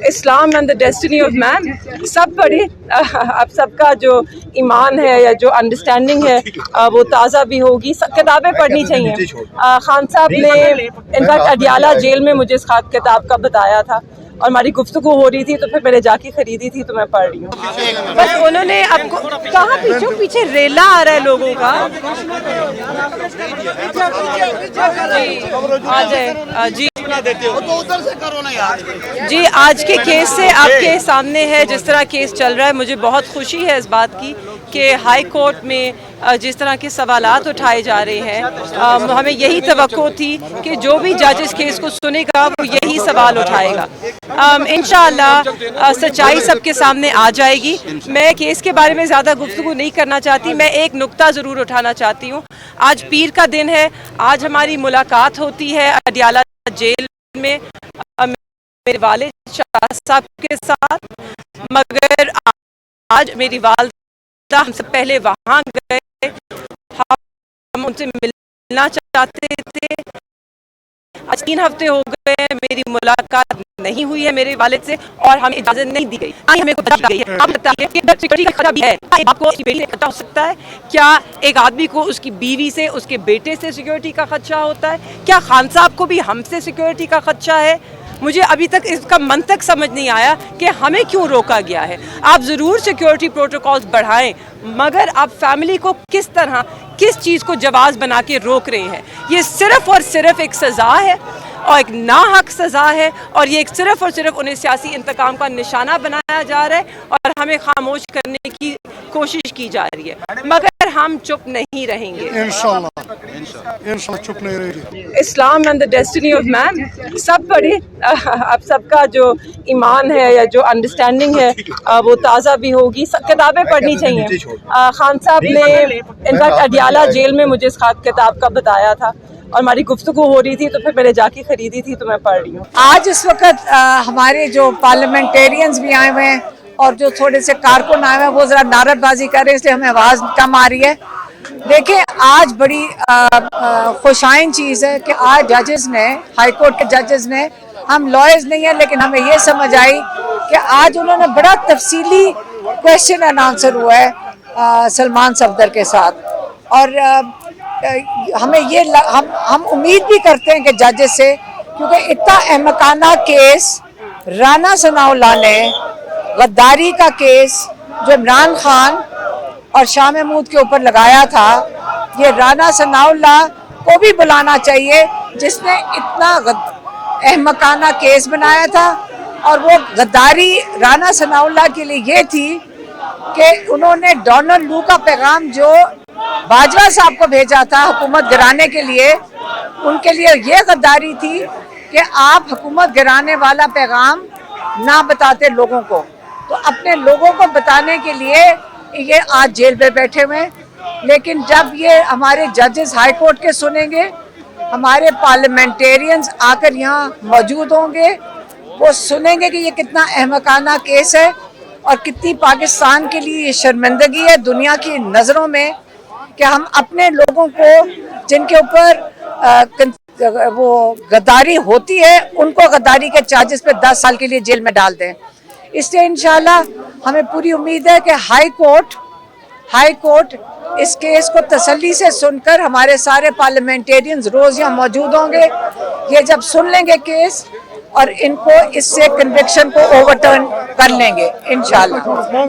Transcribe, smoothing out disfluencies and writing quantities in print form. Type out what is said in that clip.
Islam and the destiny of man سب پڑھے. اب سب کا جو ایمان ہے یا جو انڈرسٹینڈنگ ہے وہ تازہ بھی ہوگی. کتابیں پڑھنی چاہیے. خان صاحب نے انفیکٹ اڈیالہ جیل میں مجھے اس کتاب کا بتایا تھا اور ہماری گفتگو ہو رہی تھی تو پھر میں نے جا کے خریدی تھی تو میں پڑھ رہی ہوں. بس انہوں نے آپ کو کہاں پیچھے ریلا آ رہا ہے لوگوں کا. جی جی آج کے کیس سے آپ کے سامنے ہے جس طرح کیس چل رہا ہے. مجھے بہت خوشی ہے اس بات کی کہ ہائی کورٹ میں جس طرح کے سوالات اٹھائے جا رہے ہیں ہمیں یہی توقع تھی کہ جو بھی جج اس کیس کو سنے گا وہ یہی سوال اٹھائے گا. انشاءاللہ سچائی سب کے سامنے آ جائے گی. میں کیس کے بارے میں زیادہ گفتگو نہیں کرنا چاہتی. میں ایک نقطہ ضرور اٹھانا چاہتی ہوں. آج پیر کا دن ہے. آج ہماری ملاقات ہوتی ہے اڈیالہ جیل میں میرے والد شاہ صاحب کے ساتھ. مگر آج میری والدہ ہم سے پہلے وہاں گئے. ہم ان سے ملنا چاہتے تھے. آج 3 ہفتے ہو گئے میری ملاقات نہیں ہوئی ہے میرے والد سے اور ہمیں اجازت نہیں دی گئی. ہمیں سیکورٹی کا خطرہ بھی ہے. آپ کو اس کی بیٹی سے خطرہ ہو سکتا ہے. کیا ایک آدمی کو اس کی بیوی سے اس کے بیٹے سے سیکورٹی کا خدشہ ہوتا ہے؟ کیا خان صاحب کو بھی ہم سے سیکورٹی کا خدشہ ہے؟ مجھے ابھی تک اس کا منطق سمجھ نہیں آیا کہ ہمیں کیوں روکا گیا ہے. آپ ضرور سیکورٹی پروٹوکولز بڑھائیں مگر آپ فیملی کو کس طرح کس چیز کو جواز بنا کے روک رہے ہیں؟ یہ صرف اور صرف ایک سزا ہے اور ایک ناحق سزا ہے اور یہ ایک صرف اور صرف انہیں سیاسی انتقام کا نشانہ بنایا جا رہا ہے اور ہمیں خاموش کرنے کی کوشش کی جا رہی ہے. مگر ہم چپ نہیں رہیں گے. انشاءاللہ چپ نہیں رہیں گے. اسلام and the destiny of man سب پڑھے. اب سب کا جو ایمان ہے یا جو انڈرسٹینڈنگ ہے وہ تازہ بھی ہوگی. کتابیں پڑھنی چاہیے. خان صاحب نے انفیکٹ اڈیالہ جیل میں مجھے اس کتاب کا بتایا تھا اور ہماری گفتگو ہو رہی تھی تو پھر میں نے جا کے خریدی تھی تو میں پڑھ رہی ہوں. آج اس وقت ہمارے جو پارلیمنٹیرینز بھی آئے ہوئے ہیں اور جو تھوڑے سے کارکن آئے ہوئے ہیں وہ ذرا نعرہ بازی کر رہے ہیں اس لیے ہمیں آواز کم آ رہی ہے. دیکھیں آج بڑی خوشائن چیز ہے کہ آج ججز نے ہائی کورٹ کے ججز نے ہم لائرز نہیں ہیں لیکن ہمیں یہ سمجھ آئی کہ آج انہوں نے بڑا تفصیلی کویشچن اینڈ آنسر ہوا ہے سلمان صفدر کے ساتھ اور ہمیں یہ ہم امید بھی کرتے ہیں کہ ججز سے کیونکہ اتنا احمقانہ کیس رانا ثناء اللہ نے غداری کا کیس جو عمران خان اور شاہ محمود کے اوپر لگایا تھا یہ رانا ثناء اللہ کو بھی بلانا چاہیے جس نے اتنا احمقانہ کیس بنایا تھا. اور وہ غداری رانا ثناء اللہ کے لیے یہ تھی کہ انہوں نے ڈونلڈ لو کا پیغام جو باجوہ صاحب کو بھیجا تھا حکومت گرانے کے لیے ان کے لیے یہ غداری تھی کہ آپ حکومت گرانے والا پیغام نہ بتاتے لوگوں کو. تو اپنے لوگوں کو بتانے کے لیے یہ آج جیل میں بیٹھے ہوئے ہیں. لیکن جب یہ ہمارے ججز ہائی کورٹ کے سنیں گے ہمارے پارلیمنٹیرینز آ کر یہاں موجود ہوں گے وہ سنیں گے کہ یہ کتنا احمقانہ کیس ہے اور کتنی پاکستان کے لیے یہ شرمندگی ہے دنیا کی نظروں میں کہ ہم اپنے لوگوں کو جن کے اوپر وہ غداری ہوتی ہے ان کو غداری کے چارجز پہ 10 سال کے لیے جیل میں ڈال دیں. اس لیے انشاءاللہ ہمیں پوری امید ہے کہ ہائی کورٹ اس کیس کو تسلی سے سن کر ہمارے سارے پارلیمنٹیرینز روز یہاں موجود ہوں گے. یہ جب سن لیں گے کیس اور ان کو اس سے کنوکشن کو اوورٹرن کر لیں گے انشاءاللہ.